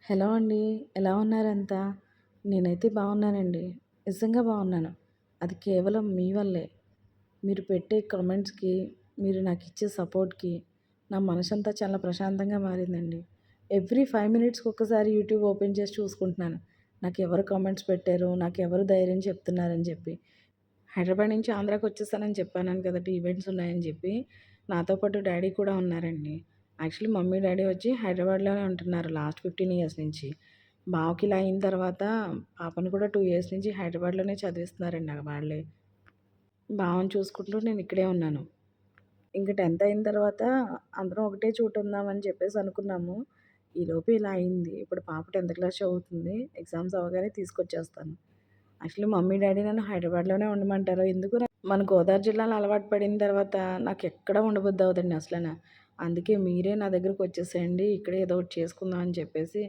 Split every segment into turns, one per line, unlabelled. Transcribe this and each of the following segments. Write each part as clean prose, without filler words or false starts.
Hello అండి. ఎలా ఉన్నారంతా? నేనైతే బాగున్నానండి. నిజంగా బాగున్నాను. అది కేవలం మీ వల్లే. మీరు పెట్టే కామెంట్స్‌కి, మీరు నాకిచ్చే సపోర్ట్‌కి నా మనసంతా చాలా ప్రశాంతంగా మారిందండి. ఎవ్రీ 5 మినిట్స్‌కి ఒక్కసారి యూట్యూబ్ ఓపెన్ చేసి చూసుకుంటున్నాను. నాకెవరు కామెంట్స్ పెట్టారు, నాకెవరు ధైర్యం చెప్తున్నారని చెప్పి. హైదరాబాద్ నుంచి ఆంధ్రాకొచ్చేసానని చెప్పాను కదండీ! ఈవెంట్స్ ఉన్నాయని చెప్పి. నాతో పాటు డ్యాడీ కూడా ఉన్నారండి. యాక్చువల్లీ మమ్మీ, డ్యాడీ వచ్చి హైదరాబాద్‌లోనే ఉంటున్నారు లాస్ట్ 15 ఇయర్స్ నుంచి. బావకి ఇలా అయిన తర్వాత పాపను కూడా 2 ఇయర్స్ నుంచి హైదరాబాద్‌లోనే చదివిస్తున్నారండి వాళ్ళే. బావని చూసుకుంటూ నేను ఇక్కడే ఉన్నాను. ఇంక 10థ్ అయిన తర్వాత అందరం ఒకటే చోట ఉందామని చెప్పేసి అనుకున్నాము. ఈలోపు ఇలా అయింది. ఇప్పుడు పాప 10థ్ క్లాస్ చదువుతుంది. ఎగ్జామ్స్ అవ్వగానే తీసుకొచ్చేస్తాను. యాక్చువల్లీ మమ్మీ, డ్యాడీ నన్ను హైదరాబాద్‌లోనే ఉండమంటారు. ఎందుకు మన గోదావరి జిల్లాలో అలవాటు పడిన తర్వాత నాకెక్కడ ఉండబుద్ధి అవ్వదండి అసలన. అందుకే మీరే నా దగ్గరకొచ్చేసేయండి. ఇక్కడే ఏదో ఒకటి చేసుకుందాం అని చెప్పేసి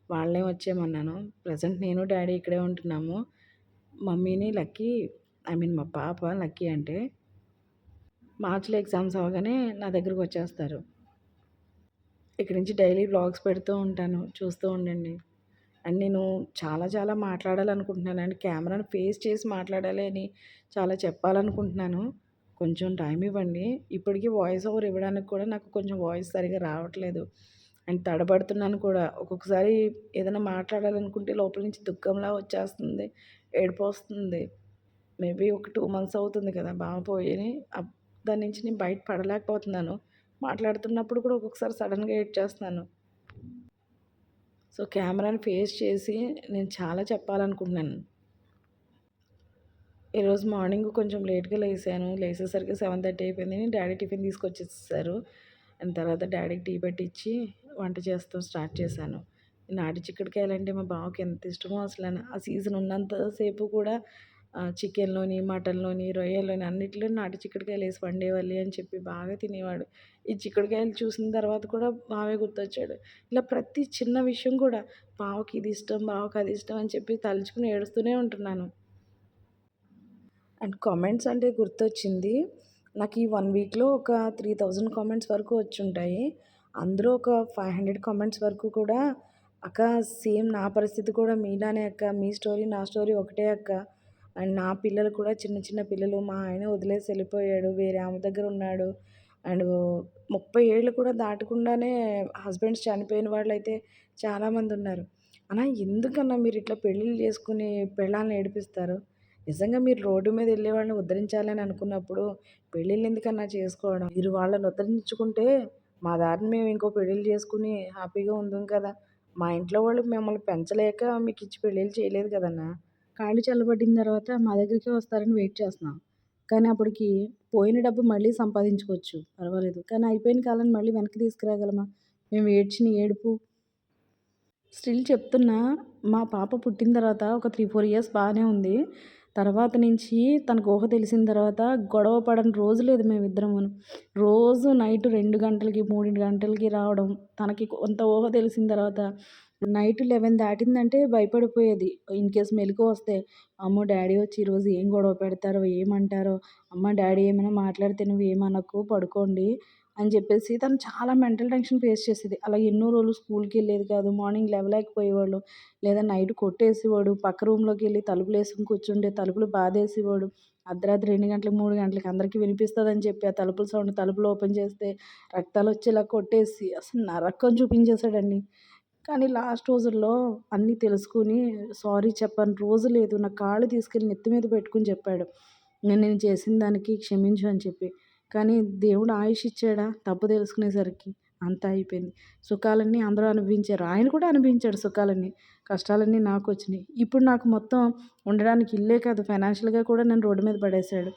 వాళ్ళనే వచ్చేయమన్నాను. ప్రెజెంట్ నేను, డ్యాడీ ఇక్కడే ఉంటున్నాము. మమ్మీని లక్కీ మా పాప లక్కీ అంటే మార్చ్‌లో ఎగ్జామ్స్ అవ్వగానే నా దగ్గరకొచ్చేస్తారు. ఇక్కడి నుంచి డైలీ వ్లాగ్స్ పెడుతూ ఉంటాను. చూస్తూ ఉండండి. అండ్ నేను చాలా చాలా మాట్లాడాలనుకుంటున్నానండి. కెమెరాను ఫేస్ చేసి మాట్లాడాలి అని చాలా చెప్పాలనుకుంటున్నాను. కొంచెం టైం ఇవ్వండి. ఇప్పటికి వాయిస్ ఓవర్ ఇవ్వడానికి కూడా నాకు కొంచెం వాయిస్ సరిగ్గా రావట్లేదు. అండ్ తడబడుతున్నాను కూడా. ఒక్కొక్కసారి ఏదైనా మాట్లాడాలనుకుంటే లోపల నుంచి దుఃఖంలా వచ్చేస్తుంది. ఏడుపొస్తుంది. మేబీ ఒక 2 మంత్స్ అవుతుంది కదా! బావ పోయి. దాని నుంచి నేను బయట పడలేకపోతున్నాను. మాట్లాడుతున్నప్పుడు కూడా ఒక్కొక్కసారి సడెన్‌గా ఏడ్చేస్తున్నాను. సో, కెమెరాని ఫేస్ చేసి నేను చాలా చెప్పాలనుకుంటున్నాను. ఈరోజు మార్నింగ్ కొంచెం లేట్‌గా లేసాను. లేసేసరికి 7:30 అయిపోయింది. Daddy tiffin తీసుకొచ్చేసేసారు. అండ్ తర్వాత డ్యాడీకి టీ పెట్టిచ్చి వంట చేస్తూ స్టార్ట్ చేశాను. నాటు చిక్కుడుకాయలంటే మా బావకి ఎంత ఇష్టమో అసలన. ఆ సీజన్ ఉన్నంత సేపు కూడా చికెన్‌లోని, మటన్‌లోని, రొయ్యల్లోని అన్నిట్లోని నాటు చిక్కుడుకాయలేసి వండేవాళ్ళి అని చెప్పి బాగా తినేవాడు. ఈ చిక్కుడుకాయలు చూసిన తర్వాత కూడా బావే గుర్తొచ్చాడు. ఇలా ప్రతి చిన్న విషయం కూడా బావకి ఇది ఇష్టం, బావకి అది ఇష్టం అని చెప్పి తలుచుకుని ఏడుస్తూనే ఉంటున్నాను. అండ్ కామెంట్స్ అంటే గుర్తొచ్చింది. నాకు ఈ 1 వీక్‌లో ఒక 3000 కామెంట్స్ వరకు వచ్చుంటాయి. అందులో ఒక 500 కామెంట్స్ వరకు కూడా "అక్క సేమ్ నా పరిస్థితి కూడా మీలానే అక్క. మీ స్టోరీ, నా స్టోరీ ఒకటే అక్క. అండ్ నా పిల్లలు కూడా చిన్న చిన్న పిల్లలు. మా ఆయన వదిలేసి వెళ్ళిపోయాడు. వేరే ఆమె దగ్గర ఉన్నాడు. అండ్ 30 ఏళ్ళు కూడా దాటకుండానే హస్బెండ్స్ చనిపోయిన వాళ్ళైతే చాలామందున్నారు. అన్నా ఎందుకన్నా మీరిట్లా పెళ్ళిళ్ళు చేసుకొని పెళ్ళాలను ఏడిపిస్తారు? నిజంగా మీరు రోడ్డు మీద వెళ్ళే వాళ్ళని ఉద్ధరించాలని అనుకున్నప్పుడు పెళ్ళిళ్ళు ఎందుకన్నా చేసుకోవడం? మీరు వాళ్ళని ఉద్ధరించుకుంటే మా దారిన మేము ఇంకో పెళ్ళిళ్ళు చేసుకుని హ్యాపీగా ఉందుం కదా! మా ఇంట్లో వాళ్ళు మిమ్మల్ని పెంచలేక మీకిచ్చి పెళ్ళిళ్ళు చేయలేదు కదన్నా! కాళ్ళు చల్లబడిన తర్వాత మా దగ్గరికే వస్తారని వెయిట్ చేస్తున్నాం. కానీ అప్పటికి పోయిన డబ్బు మళ్ళీ సంపాదించుకోవచ్చు. పర్వాలేదు. కానీ అయిపోయిన కాలాన్ని మళ్ళీ వెనక్కి తీసుకురాగలమా? మేము ఏడ్చిన ఏడుపు స్టిల్ చెప్తున్నా. మా పాప పుట్టిన తర్వాత ఒక 3, 4 ఇయర్స్ బానే ఉంది. తర్వాత నుంచి తనకు ఊహ తెలిసిన తర్వాత గొడవ పడని రోజు లేదు మేమిద్దరమును. రోజు నైట్ 2 గంటలకి, 3 గంటలకి రావడం. తనకి కొంత ఊహ తెలిసిన తర్వాత నైట్ 11 దాటిందంటే భయపడిపోయేది. ఇన్‌కేస్ మెలుకువొస్తే, అమ్మో! డ్యాడీ వచ్చి ఈరోజు ఏం గొడవ పెడతారో, ఏమంటారో, అమ్మ డ్యాడీ ఏమైనా మాట్లాడితే నువ్వేమనకు పడుకోండి అని చెప్పేసి తను చాలా మెంటల్ టెన్షన్ ఫేస్ చేసేది. అలా ఎన్నో రోజులు స్కూల్‌కెళ్ళేది కాదు. మార్నింగ్ లేవలేకపోయేవాళ్ళు. లేదా నైట్ కొట్టేసేవాడు. పక్క రూమ్‌లోకెళ్ళి తలుపులేసుకొని కూర్చుంటే తలుపులు బాధేసేవాడు. అర్ధరాత్రి 2 గంటలకు, 3 గంటలకి అందరికీ వినిపిస్తదని చెప్పి ఆ తలుపుల సౌండ్ తలుపులు ఓపెన్ చేస్తే రక్తాలొచ్చేలా కొట్టేసి అసలు నరకం చూపించేసాడండి. కానీ లాస్ట్ రోజుల్లో అన్నీ తెలుసుకొని సారీ చెప్పని రోజు లేదు. నా కాళ్ళు తీసుకెళ్ళి నెత్తి మీద పెట్టుకొని చెప్పాడు. నేను చేసిన దానికి క్షమించు అని చెప్పి. కానీ దేవుడు ఆయుష్ ఇచ్చాడా తప్పు తెలుసుకునేసరికి. అంతా అయిపోయింది. సుఖాలన్నీ అందరూ అనుభవించారు. ఆయన కూడా అనుభవించాడు సుఖాలన్నీ. కష్టాలన్నీ నాకొచ్చినియి. ఇప్పుడు నాకు మొత్తం ఉండడానికి ఇల్లే కాదు ఫైనాన్షియల్‌గా కూడా నన్ను రోడ్డు మీద పడేశాడు.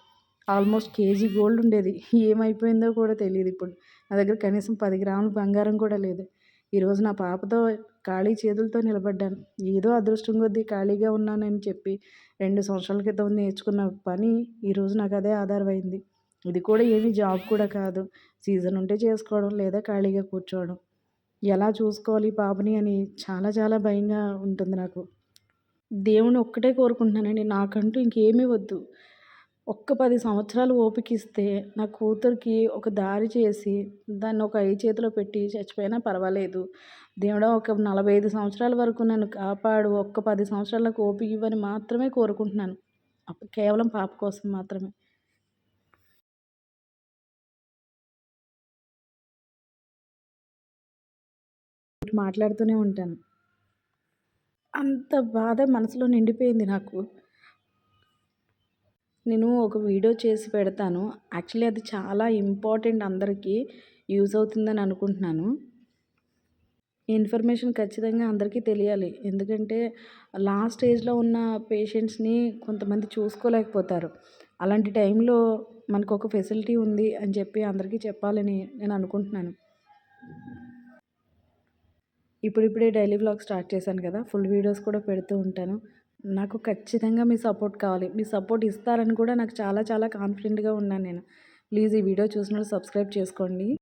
ఆల్మోస్ట్ కేజీ గోల్డ్ ఉండేది. ఏమైపోయిందో కూడా తెలీదిప్పుడు. నా దగ్గర కనీసం 10 గ్రాముల బంగారం కూడా లేదు. ఈరోజు నా పాపతో ఖాళీ చేతులతో నిలబడ్డాను. ఏదో అదృష్టం కొద్దీ ఖాళీగా ఉన్నానని చెప్పి 2 సంవత్సరాల క్రితం నేర్చుకున్న పని ఈరోజు నాకదే ఆధారమైంది. ఇది కూడా ఏమి జాబ్ కూడా కాదు. సీజన్ ఉంటే చేసుకోవడం లేదా ఖాళీగా కూర్చోవడం. ఎలా చూసుకోవాలి పాపని అని చాలా చాలా భయంగా ఉంటుంది నాకు. దేవుడిని ఒక్కటే కోరుకుంటున్నానండి. నాకంటూ ఇంకేమీ వద్దు. ఒక్క 10 సంవత్సరాలు ఓపికిస్తే నా కూతురికి ఒక దారి చేసి, దాన్ని ఒక చేతిలో పెట్టి చచ్చిపోయినా పర్వాలేదు. దేవుడా ఒక 45 సంవత్సరాల వరకు నన్ను కాపాడు. ఒక్క 10 సంవత్సరాలు నాకు ఓపిక ఇవ్వని మాత్రమే కోరుకుంటున్నాను. కేవలం పాప కోసం మాత్రమే. మాట్లాడుతూనే ఉంటాను. అంత బాధ మనసులో నిండిపోయింది నాకు. నేను ఒక వీడియో చేసి పెడతాను. యాక్చువల్లీ అది చాలా ఇంపార్టెంట్, అందరికీ యూజ్ అవుతుందని అనుకుంటున్నాను. ఈ ఇన్ఫర్మేషన్ ఖచ్చితంగా అందరికీ తెలియాలి. ఎందుకంటే లాస్ట్ స్టేజ్‌లో ఉన్న పేషెంట్స్‌ని కొంతమంది చూసుకోలేకపోతారు. అలాంటి టైంలో మనకొక ఫెసిలిటీ ఉంది అని చెప్పి అందరికీ చెప్పాలని నేను అనుకుంటున్నాను. ఇప్పుడిప్పుడే డైలీ వ్లాగ్ స్టార్ట్ చేశాను కదా! ఫుల్ వీడియోస్ కూడా పెడుతూ ఉంటాను. నాకు ఖచ్చితంగా మీ సపోర్ట్ కావాలి. మీ సపోర్ట్ ఇస్తారని కూడా నాకు చాలా చాలా కాన్ఫిడెంట్‌గా ఉన్నాను నేను. ప్లీజ్ ఈ వీడియో చూసినోళ్ళు సబ్స్క్రైబ్ చేసుకోండి.